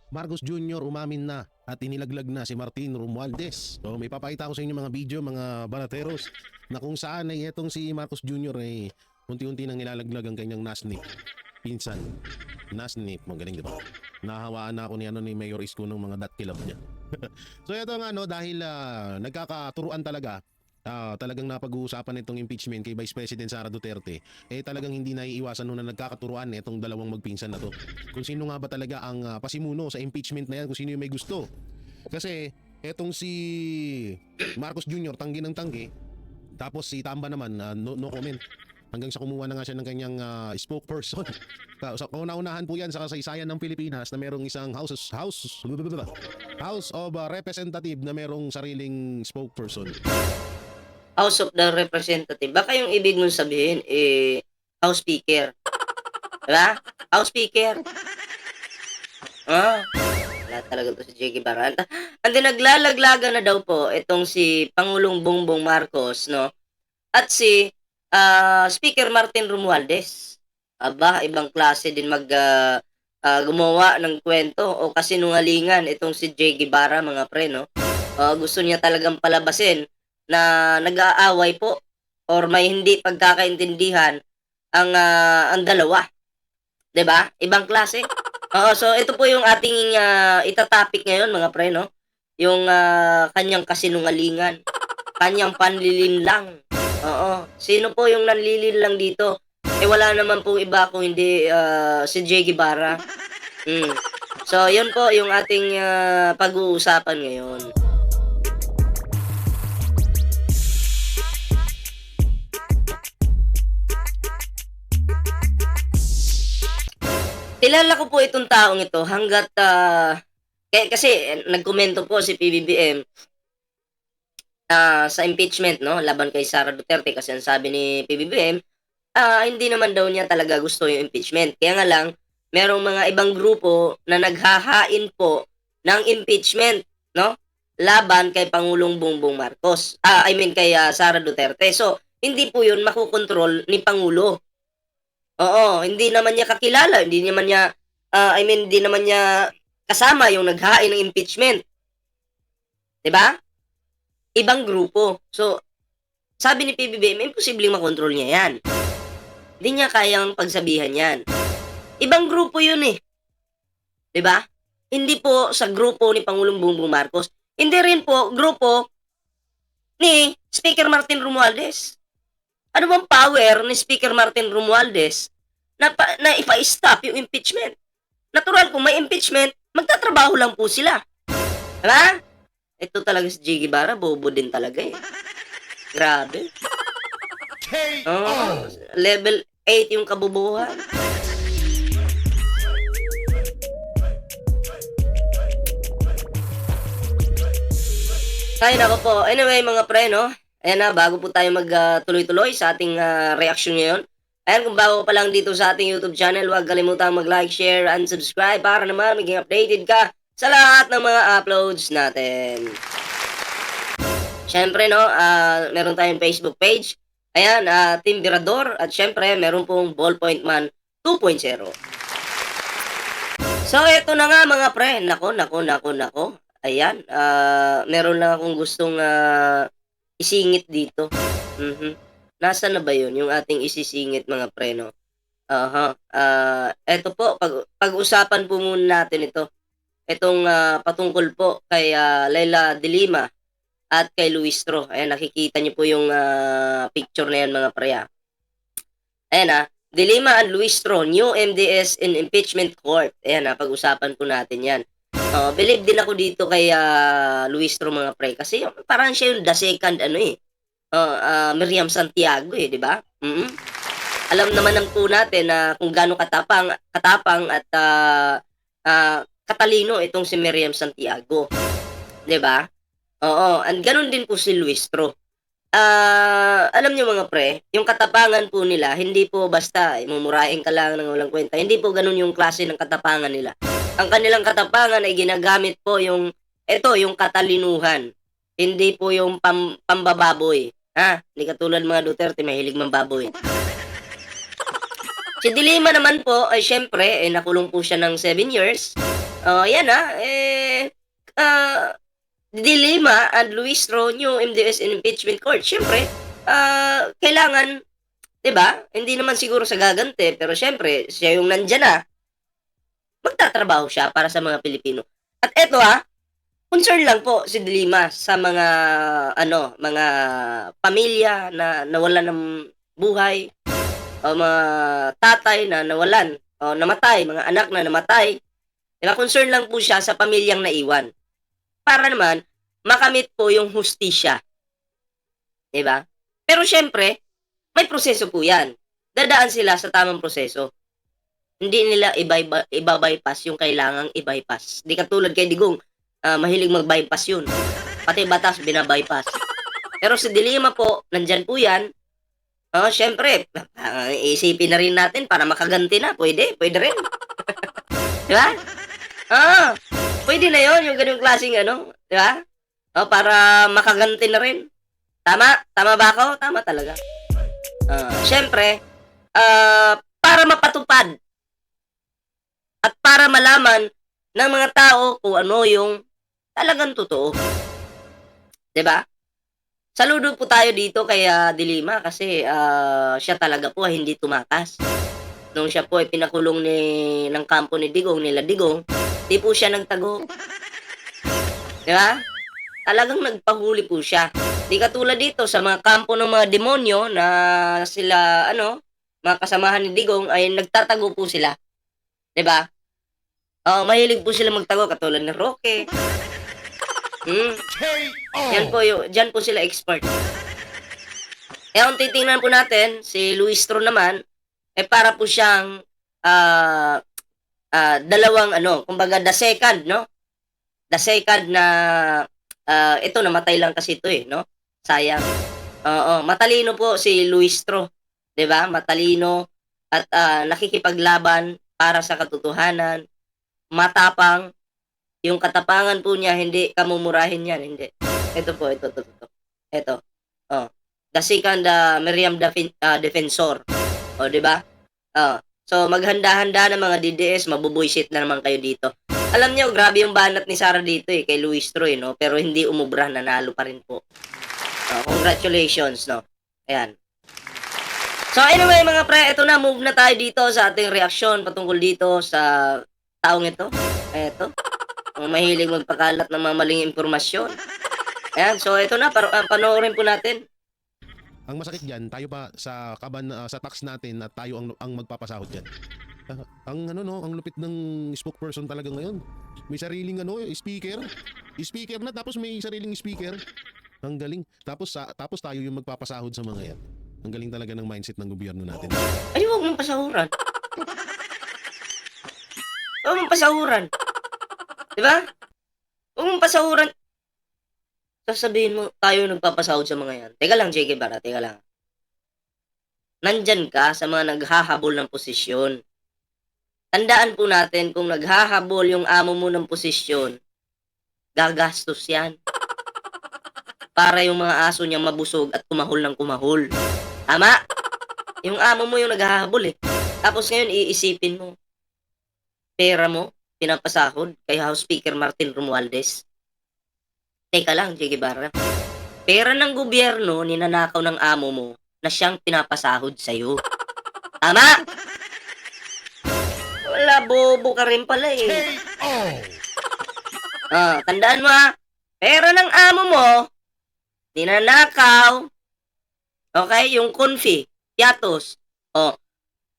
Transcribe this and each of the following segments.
Marcos Jr. umamin na at inilaglag na si Martin Romualdez. So may papakita ko sa inyo mga video, mga barateros, na kung saan ay itong si Marcos Jr. ay unti-unti nang nilalaglag ang kanyang nasnip. Pinsan. Nasnip. Magaling, di ba? Nahawaan na ako ni Mayor Isko ng mga dot kilab niya. So ito nga dahil nagkakaturuan talaga, talagang napag-uusapan itong impeachment kay Vice President Sara Duterte, talagang hindi naiiwasan na nagkakaturuan itong dalawang magpinsan na to. Kung sino nga ba talaga ang pasimuno sa impeachment na yan, kung sino yung may gusto. Kasi etong si Marcos Jr. tanggi ng tanggi, tapos si Tamba naman no comment. Hanggang sa kumuha na nga siya ng kanyang spokesperson. So, kauna-unahan po yan sa kasaysayan ng Pilipinas na merong isang House of Representative na merong sariling spokesperson. House of the Representative. Baka yung ibig mong sabihin, House Speaker. Diba? House Speaker. Wala talaga to si J.G. Barra. Ang naglalaglaga na daw po itong si Pangulong Bongbong Marcos, no? At si Speaker Martin Romualdez. Aba, ibang klase din gumawa ng kwento o kasinungalingan itong si J.G. Barra, mga pre, no? Gusto niya talagang palabasin na nag-aaway po or may hindi pagkakaintindihan ang dalawa. 'Di ba? Ibang klase. So ito po yung ating itatopic ngayon, mga pre, no? Yung kanyang kasinungalingan, kanyang panlilinlang. Sino po yung nanlilinlang dito? Wala naman pong iba kung hindi si J. Guevara. So, yun po yung ating pag-uusapan ngayon. Kilala ko po itong taong ito hanggat kasi nagkomento po si PBBM sa impeachment, no, laban kay Sara Duterte, kasi ang sabi ni PBBM, hindi naman daw niya talaga gusto yung impeachment. Kaya nga lang, merong mga ibang grupo na naghahain po ng impeachment, no, laban kay Pangulong Bongbong Marcos. Kay Sara Duterte. So, hindi po yun makukontrol ni Pangulo. Hindi naman niya kakilala, hindi naman niya hindi naman niya kasama yung naghahain ng impeachment. 'Di ba? Ibang grupo. So, sabi ni PBBM, imposibleng makontrol niya 'yan. Hindi niya kayang pagsabihan 'yan. Ibang grupo 'yun eh. 'Di ba? Hindi po sa grupo ni Pangulong Bongbong Marcos. Hindi rin po grupo ni Speaker Martin Romualdez. Ano bang power ni Speaker Martin Romualdez na ipa-stop yung impeachment? Natural, kung may impeachment, magtatrabaho lang po sila. Diba? Ito talaga si J. Guevara, bobo din talaga eh. Grabe. Level 8 yung kabubuhan. Ay, nako po. Anyway, mga pre, no? Ayan na, bago po tayo magtuloy-tuloy sa ating reaction ngayon. Ayan, kung bago pa lang dito sa ating YouTube channel, huwag kalimutang mag-like, share, and subscribe para naman maging updated ka sa lahat ng mga uploads natin. Siyempre, no, meron tayong Facebook page. Ayan, Team Virador. At siyempre, meron pong Ballpoint Man 2.0. So, ito na nga mga pre. Nako. Ayan, meron lang akong gustong isingit dito. Nasaan na ba yun? Yung ating isisingit, mga pre, no? Eto po, pag-usapan po muna natin ito. Itong patungkol po kay Leila de Lima at kay Luistro. Ayan, nakikita niyo po yung picture na yan, mga pre. Ayan De Lima and Luistro, new MDS in impeachment court. Ayan pag-usapan po natin yan. Believe din ako dito kay Luistro, mga pre, kasi parang siya yung the second Miriam Santiago di ba? Alam naman po natin na kung gaano katapang at katalino itong si Miriam Santiago, 'di ba? And ganun din po si Luistro. Alam niyo, mga pre, yung katapangan po nila, hindi po basta mumurahin ka lang ng walang kwenta. Hindi po ganun yung klase ng katapangan nila. Ang kanilang katapangan ay ginagamit po yung katalinuhan. Hindi po yung pambababoy. Hindi katulad mga Duterte, mahilig mambaboy. Si De Lima naman po ay syempre, nakulong po siya ng 7 years. Yan Dilima and Luis Ro, new MDS in impeachment court. Siyempre, kailangan, 'di ba? Hindi naman siguro sa gagante, pero siyempre, siya yung nandiyan na, magtatrabaho siya para sa mga Pilipino. At eto concern lang po si Dilima sa mga mga pamilya na nawalan ng buhay o mga tatay na nawalan o namatay, mga anak na namatay. 'Di ba? Concern lang po siya sa pamilyang naiwan. Para naman makamit po yung hustisya, 'di ba? Pero siyempre, may proseso po 'yan. Dadaan sila sa tamang proseso. Hindi nila iba-bypass yung kailangang i-bypass. Di katulad kay Digong, mahilig mag-bypass yun. Pati batas bina-bypass. Pero si Dilima po, nandyan po yan. Siyempre, isipin na rin natin para makaganti na. Pwede rin. Di ba? Pwede na yon yung ganyung klaseng di ba? Para makaganti na rin. Tama ba ako? Tama talaga. Siyempre, para mapatupad at para malaman ng mga tao kung ano yung talagang totoo. 'Di ba? Saludo po tayo dito kay Dilima kasi siya talaga po ay hindi tumakas. Nung siya po ay pinakulong ng kampo ni Digong, nila Digong, di po siya nagtago. 'Di ba? Talagang nagpahuli po siya. Di katulad dito sa mga kampo ng mga demonyo na sila mga kasamahan ni Digong ay nagtatago po sila. 'Di ba? Mahilig po sila magtago katulad ni Roque. Diyan po sila expert. Kung titingnan po natin, si Luis Tro naman, para po siyang dalawang kumbaga the second, no? The second na ito namatay lang kasi ito no? Sayang. Matalino po si Luis Tro, 'di ba? Matalino at nakikipaglaban para sa katotohanan. Matapang, yung katapangan po niya, hindi kamumurahin yan, hindi. Ito po, ito. Ito. The second Miriam Defensor. Di ba? So, maghanda-handa ng mga DDS, mabubuisit na naman kayo dito. Alam niyo, grabe yung banat ni Sara dito kay Luis Troy, no? Pero hindi umubra, nanalo pa rin po. Congratulations, no? Ayan. So, anyway, mga pre, ito na, move na tayo dito sa ating reaksyon patungkol dito sa taong ito. Ito. Ang mahilig magpakalat ng mga maling impormasyon. Ayan, so ito na, panoorin po natin. Ang masakit diyan, tayo pa sa sa tax natin at tayo ang magpapasahod diyan. Ang lupit ng spokesperson talaga ngayon. May sariling speaker. Speaker na tapos may sariling speaker. Ang galing. Tapos tayo yung magpapasahod sa mga yan. Ang galing talaga ng mindset ng gobyerno natin. Ay, huwag mong pasahuran. Huwag mong pasahuran. Diba? Huwag mong pasahuran. Sasabihin mo, tayo nagpapasahod sa mga yan. Teka lang, JK Bara, teka lang. Nandyan ka sa mga naghahabol ng posisyon. Tandaan po natin, kung naghahabol yung amo mo ng posisyon, gagastos yan. Para yung mga aso niya mabusog at kumahol ng kumahol. Tama? Yung amo mo yung naghahabol Tapos ngayon, iisipin mo, pera mo, pinapasahod kay House Speaker Martin Romualdez. Teka lang, JK Barra. Pera ng gobyerno ninanakaw ng amo mo na siyang pinapasahod sa'yo. Tama? Wala, bobo ka rin pala tandaan mo pera ng amo mo, ninanakaw, okay, yung confi, piatos,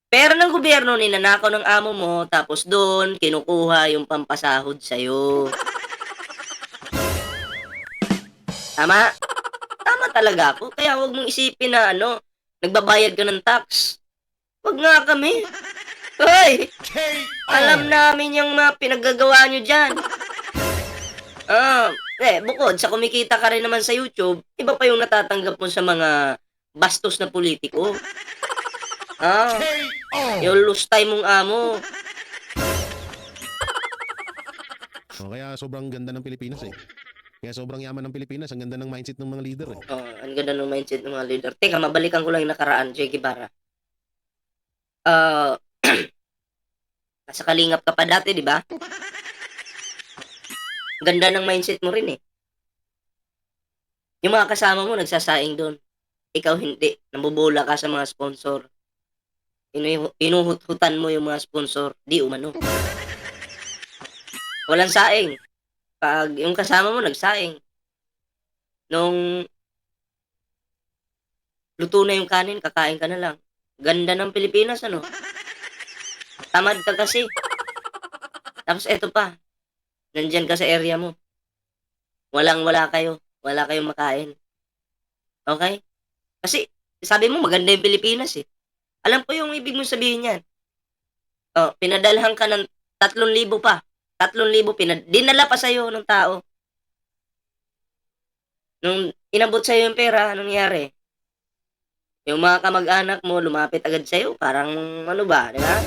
pera ng gobyerno, ninanakaw ng amo mo, tapos doon, kinukuha yung pampasahod sa'yo. Tama? Tama talaga ako. Kaya huwag mong isipin na nagbabayad ka ng tax. Huwag nga kami. Hoy! Alam namin yung mga pinaggagawa nyo dyan. Bukod sa kumikita ka rin naman sa YouTube, iba pa yung natatanggap mo sa mga bastos na politiko. Yung lustay mong amo. Kaya sobrang ganda ng Pilipinas Kaya sobrang yaman ng Pilipinas, ang ganda ng mindset ng mga leader Ang ganda ng mindset ng mga leader. Teka, mabalikan ko lang yung nakaraan, JK Barra. Nasa Kalingap ka pa dati, di ba? Ganda ng mindset mo rin eh. Yung mga kasama mo nagsasaing doon. Ikaw hindi. Nambobola ka sa mga sponsor. Inuhut-hutan mo yung mga sponsor. Di umano. Walang saing. Pag yung kasama mo nagsaing. Nung luto na yung kanin, kakain ka na lang. Ganda ng Pilipinas, ano? Tamad ka kasi. Tapos eto pa, nandyan ka sa area mo. Walang-wala kayo. Wala kayong makain. Okay? Kasi, sabi mo, maganda yung Pilipinas eh. Alam ko yung ibig mong sabihin yan. Oh, pinadalhan ka ng 3,000 pa. 3,000 dinala pa sa'yo ng tao. Nung inabot sa'yo yung pera, anong nangyari? Yung mga kamag-anak mo, lumapit agad sa'yo. Parang, ano ba, di ba?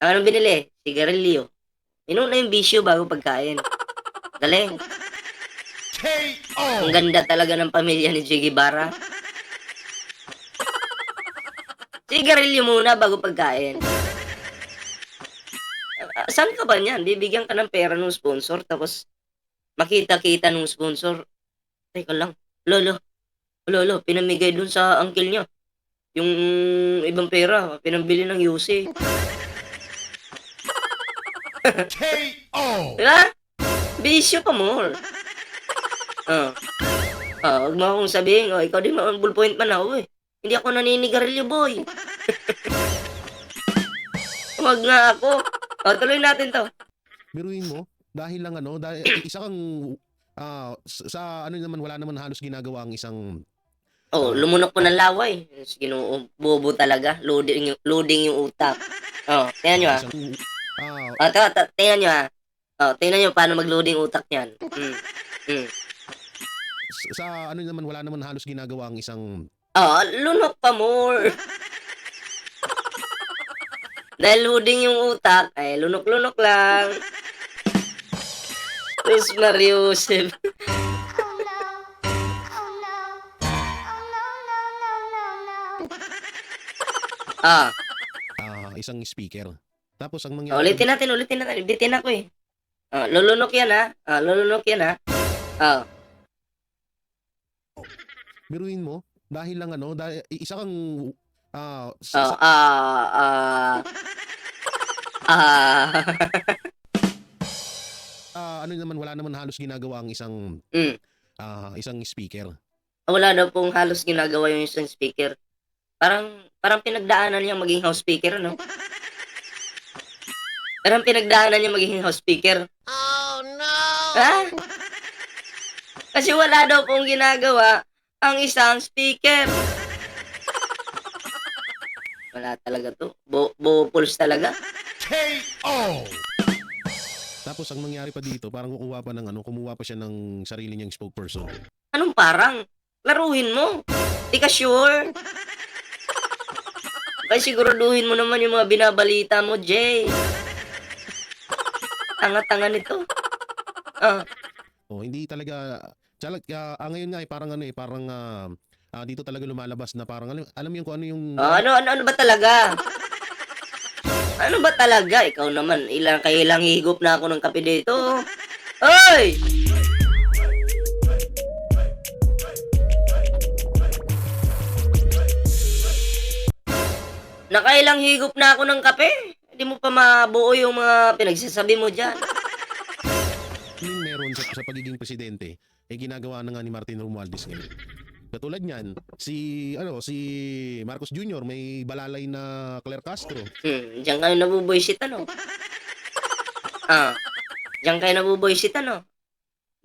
Ang anong binili? Sigarilyo. Inuna yung bisyo bago pagkain. Galing. Ang ganda talaga ng pamilya ni Jiggy Barra. Sigarilyo muna bago pagkain. Saan ka ba niyan? Bibigyan ka ng pera ng sponsor tapos makita-kita ng sponsor. Teka lang. Lolo, pinamigay dun sa uncle niya. Yung ibang pera, pinambili ng UC. Diba? Bisyo pa more. Huwag mo akong sabihin, ikaw din ballpoint man ako eh. Hindi ako naninigarilyo, boy. Huwag nga ako. Tuloy natin to. Biruin mo, dahil lang ano, dahil isa kang sa ano naman wala naman halos ginagawa ang isang Lumunok po ng laway. Bobo talaga. Loading yung utak. Tingnan nyo isang tingnan nyo tingnan nyo paano mag-loading utak niyan. sa ano naman wala naman halos ginagawa ang isang Lunok pa more. Dahil loading yung utak, ay lunok-lunok lang. Luis Mariusep. isang speaker. Tapos ang mangyari Ulitin natin. Bitin ako eh. Lulunok yan biruin mo, dahil lang ano, dahil isa kang ano naman wala naman halos ginagawa ang isang isang speaker. Wala daw pong halos ginagawa yung isang speaker. Parang pinagdaanan niya maging house speaker, no? Parang pinagdaanan niya maging house speaker. Oh, no! Kasi wala daw pong ginagawa ang isang speaker. Wala talaga to. Bupuls talaga. KO! Tapos ang mangyari pa dito, parang kumuha pa siya ng sarili niyang spokesperson. Anong parang? Laruhin mo. Di ka sure? Kaya siguraduhin mo naman yung mga binabalita mo, Jay. Tanga-tanga nito. Hindi talaga ngayon nga parang dito talaga lumalabas na parang alam mo yung kung ano yung ano ba talaga? Ano ba talaga? Ikaw naman, kailang higop na ako ng kape dito. Hoy! Nakailang higop na ako ng kape? Hindi mo pa mabuo yung mga pinagsasabi mo dyan. yung meron sa pagiging presidente ginagawa na nga ni Martin Romualdez ngayon. Katulad niyan, si Marcos Jr. may balalay na Claire Castro. Diyan kayo nabuboysit ano? Diyan kayo nabuboysit ano?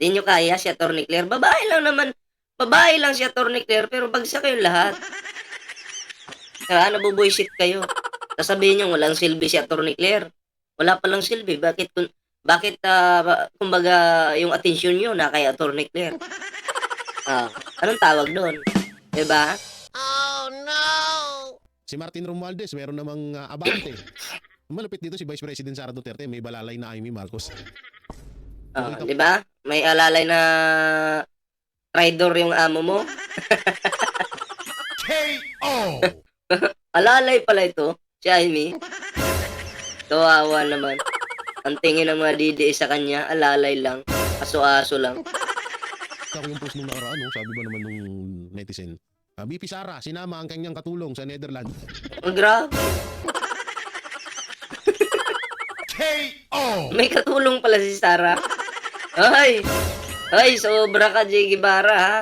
Di nyo kaya si Atty. Claire. Babae lang si Atty. Claire pero bagsak kayong lahat. Nabuboysit kayo. Sasabihin nyo walang silbi si Atty. Claire. Wala palang silbi. Bakit kumbaga yung atensyon nyo na kay Atty. Claire? Anong tawag doon? Diba? Oh, no! Si Martin Romualdez, meron namang abante. Malupit dito si Vice President Sara Duterte, may balalay na Amy Marcos. Diba? May alalay na traitor yung amo mo. KO! Alalay pala ito, si Amy. Kawawa naman. Ang tingin ng mga DDS sa kanya, alalay lang, aso-aso lang. Ako yung post nung nakaraan, no? Sabi ba naman nung netizen, BP Sara, sinama ang kanyang katulong sa Netherlands. Ang grabe. KO! May katulong pala si Sarah. Ay, ay, sobra ka, J. Guevara, ha?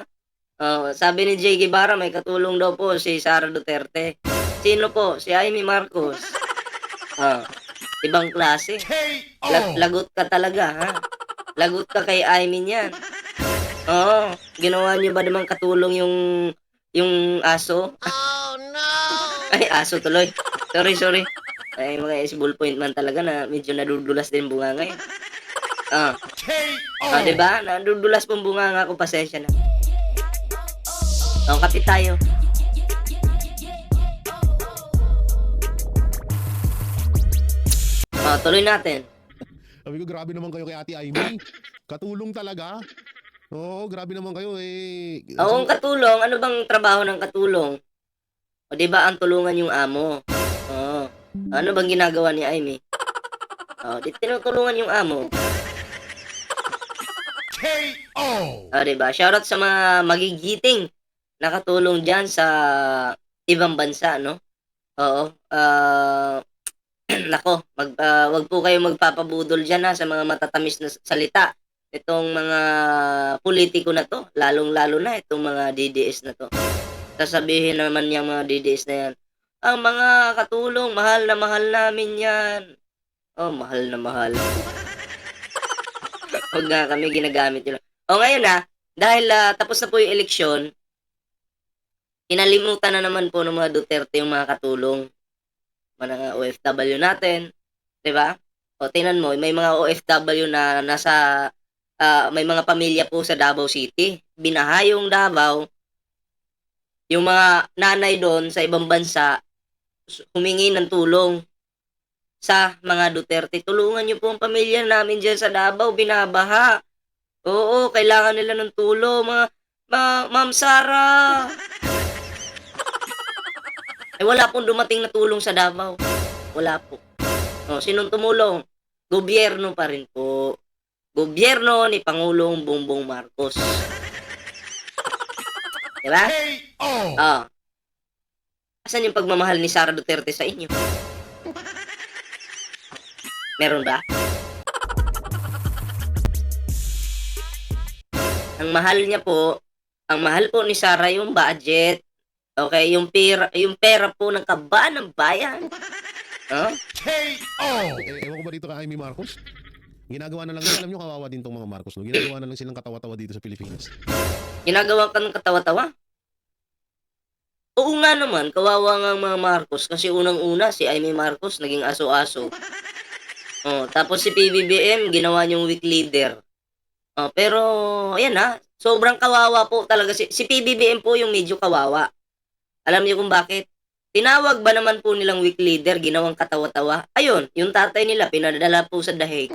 Oh, sabi ni J. Guevara, may katulong daw po si Sara Duterte. Sino po? Si Amy Marcos. Ah, ibang klase. KO! Lagot ka talaga, ha? Lagot ka kay Amy niyan. Oo, ginawa niyo ba namang katulong yung aso? Oh no! Ay, aso tuloy. Sorry. Ay, mga ballpoint man talaga na medyo nadudulas din bunga ngayon. Ah, KO! 'di ba? Nadudulas pong bunga nga ko, pasensya na. Oh, kapit tayo. Tuloy natin. Sabi ko, grabe naman kayo kay Ate Amy. Katulong talaga. Oo, grabe naman kayo eh. Oo, ang katulong, ano bang trabaho ng katulong? O, 'di ba ang tulungan yung amo? Oo. Ano bang ginagawa ni Amy? Oh, di tinutulungan yung amo. KO! 'Di ba? Shoutout sa mga magigiting nakatulong diyan sa ibang bansa, no? Oo. Nako, wag po kayong magpapabudol diyan, ha, sa mga matatamis na salita. Itong mga politiko na 'to, lalong-lalo na itong mga DDS na 'to. Sasabihin naman yang mga DDS na 'yan, "Ang mga katulong, mahal na mahal namin 'yan." Oh, mahal na mahal. Wag nga kami ginagamit nila. O ngayon, dahil tapos na po yung eleksyon, kinalimutan na naman po ng mga Duterte yung mga katulong. Mga OFW natin, 'di ba? O tingnan mo, may mga OFW na nasa may mga pamilya po sa Davao City. Binaha yung Davao, yung mga nanay doon sa ibang bansa humingi ng tulong sa mga Duterte. Tulungan niyo po ang pamilya namin diyan sa Davao, binabaha. Oo, kailangan nila ng tulong, Ma'am Sara. Wala pong dumating na tulong sa Davao. Wala po. Oh, sinong tumulong? Gobyerno pa rin po. Gobyerno ni Pangulong Bongbong Marcos. Diba? KO! Oh. Asan yung pagmamahal ni Sara Duterte sa inyo? Meron ba? Ang mahal po ni Sara yung budget. Okay, yung pera po ng kaban ng bayan. Oh? KO! Ewan ko ba dito kay Amy Marcos? Ginagawa na lang, alam nyo kawawa din tong mga Marcos, no? Ginagawa na lang silang katawa-tawa dito sa Pilipinas. Ginagawa ka ng katawa-tawa? Oo nga naman, kawawa nga ang mga Marcos kasi unang-una si Amy Marcos naging aso-aso. Oh, tapos si PBBM ginawa niyong weak leader. Oh, pero ayan, sobrang kawawa po talaga si PBBM po yung medyo kawawa. Alam niyo kung bakit? Tinawag ba naman po nilang weak leader, ginawang katawa-tawa? Ayun, yung tatay nila pinadala po sa dahig.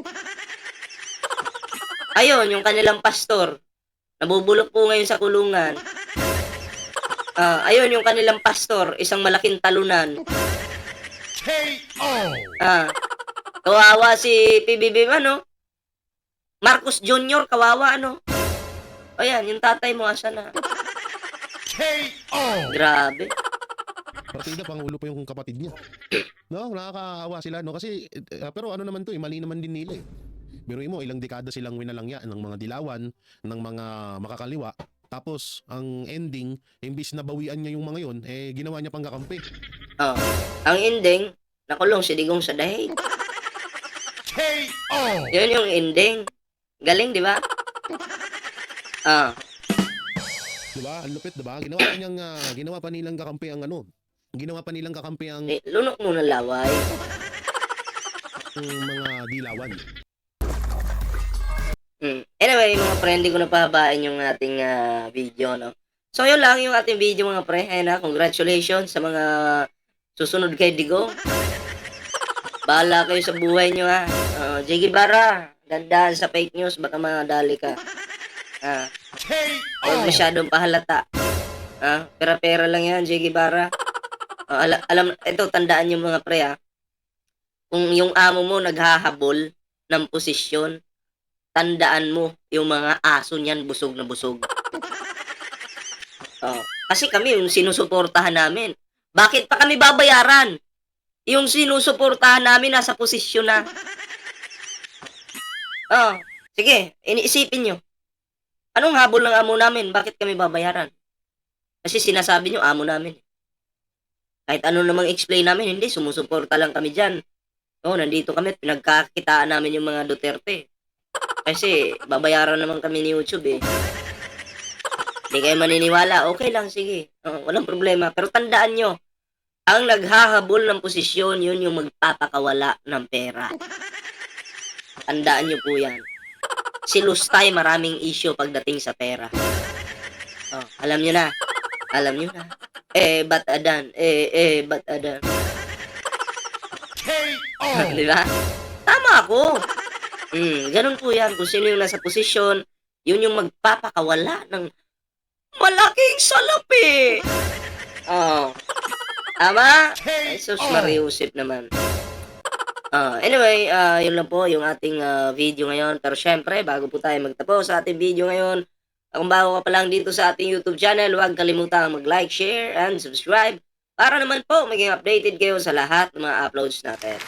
Ayun, yung kanilang pastor, nabubulok po ngayon sa kulungan. Ayun, yung kanilang pastor, isang malaking talunan. KO! Kawawa si PBBM, ano? Marcos Jr., kawawa, ano? Ayan, yung tatay mo, asa na? KO! Grabe. Partida, pangulo pa yung kapatid niya. No, nakakaawa sila, no? Kasi, pero ano naman to, mali naman din nila eh. Biruin mo, ilang dekada silang winalangya ng mga dilawan, ng mga makakaliwa. Tapos, ang ending, imbis na bawian niya yung mga yon, ginawa niya pang kakampi. Oh, ang ending, nakulong si Digong sa dahig. KO! Yun yung ending. Galing, di ba? Diba? Ang lupit, diba? Ginawa pa nilang kakampi ang ano. Ginawa pa nilang kakampi ang Lunok muna laway. mga dilawan. Anyway, mga pre, hindi ko na pahabain yung ating video, no? So, yun lang yung ating video, mga pre. Ayun, congratulations sa mga susunod kay Digong. Bahala kayo sa buhay nyo, ha. Jiggy Barra, dandahan sa fake news, baka madali ka. Huwag masyadong pahalata. Pera-pera lang yan, Jiggy Barra. Alam, ito, tandaan nyo mga pre, kung yung amo mo naghahabol, ng posisyon, tandaan mo, yung mga aso niyan busog na busog. Oh, kasi kami yung sinusuportahan namin. Bakit pa kami babayaran? Yung sinusuportahan namin nasa posisyon na. Oh, sige, iniisipin nyo. Anong habol ng amo namin? Bakit kami babayaran? Kasi sinasabi nyo, amo namin. Kahit ano namang explain namin, hindi, sumusuporta lang kami dyan. Oh, nandito kami, pinagkakitaan namin yung mga Duterte. Kasi, babayaran naman kami ni YouTube eh. Hindi kayo maniniwala, okay lang, sige. Oh, walang problema. Pero tandaan nyo, ang naghahabol ng posisyon, yun yung magpapakawala ng pera. Tandaan nyo po yan. Si Lustay, maraming issue pagdating sa pera. Oh, alam nyo na. Alam nyo na. Ba't adan? Ba't adan? Di ba? Tama ako. Ganun po yan. Kung sino yung nasa posisyon, yun yung magpapakawala ng malaking salapi. Oh. Tama? Jesus Mariusip naman. Anyway, yun lang po yung ating video ngayon. Pero syempre, bago po tayo magtapos sa ating video ngayon, kung bago ka pa lang dito sa ating YouTube channel, huwag kalimutang mag-like, share, and subscribe para naman po maging updated kayo sa lahat ng mga uploads natin.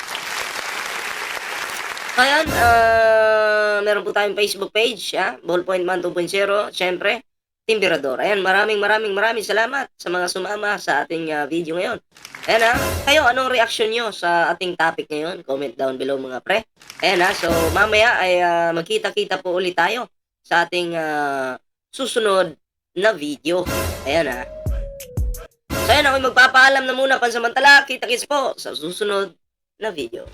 Ngayon, meron po tayong Facebook page, Ballpoint Man 2.0, syempre, Team Birador. Ayan, maraming salamat sa mga sumama sa ating video ngayon. Ayan kayo, anong reaction nyo sa ating topic ngayon? Comment down below mga pre. Ayan so mamaya ay magkita-kita po ulit tayo sa ating susunod na video. Ayan So ayan, ako'y magpapaalam na muna pansamantala. Kita-kits po sa susunod na video.